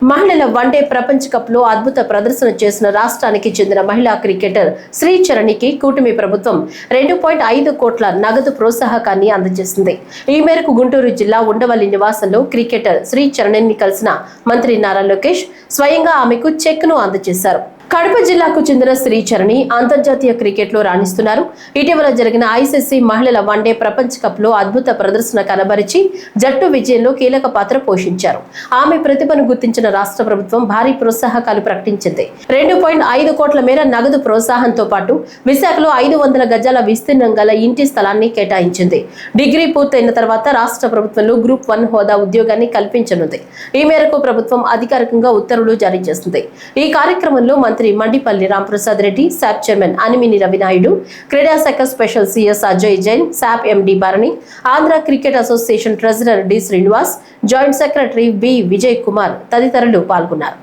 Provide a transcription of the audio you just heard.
మహిళల వన్డే ప్రపంచ కప్ లో అద్భుత ప్రదర్శన చేసిన రాష్ట్రానికి చెందిన మహిళా క్రికెటర్ శ్రీచరణికి కూటమి ప్రభుత్వం 2.5 కోట్ల నగదు ప్రోత్సాహకాన్ని అందజేసింది. ఈ మేరకు గుంటూరు జిల్లా ఉండవల్లి నివాసంలో క్రికెటర్ శ్రీచరణిని కలిసిన మంత్రి నారా లోకేష్ స్వయంగా ఆమెకు చెక్ ను అందజేశారు. కడప జిల్లాకు చెందిన శ్రీచరణి అంతర్జాతీయ క్రికెట్ లో రాణిస్తున్నారు. ఇటీవల జరిగిన ఐసీసీ మహిళల వన్డే ప్రపంచ కప్ లో అద్భుత ప్రదర్శన కనబరిచి జట్టు విజయంలో కీలక పాత్ర పోషించారు. ఆమె ప్రతిభను గుర్తించిన రాష్ట్ర ప్రభుత్వం భారీ ప్రోత్సాహకాలు ప్రకటించింది. 2.5 కోట్ల మేర నగదు ప్రోత్సాహంతో పాటు విశాఖలో 500 గజాల విస్తీర్ణం గల ఇంటి స్థలాన్ని కేటాయించింది. డిగ్రీ పూర్తయిన తర్వాత రాష్ట్ర ప్రభుత్వంలో గ్రూప్ 1 హోదా ఉద్యోగాన్ని కల్పించనుంది. ఈ మేరకు ప్రభుత్వం అధికారికంగా ఉత్తర్వులు జారీ చేసింది. ఈ కార్యక్రమంలో మంత్రి మండిపల్లి రాంప్రసాద్ రెడ్డి, శాప్ చైర్మన్ అనిమిని రవినాయుడు, క్రీడా శాఖ special CS Ajay Jain, SAP MD Bharani, Andhra cricket association treasurer D Srinivas, joint secretary B Vijay Kumar తదితరులు పాల్గొన్నారు.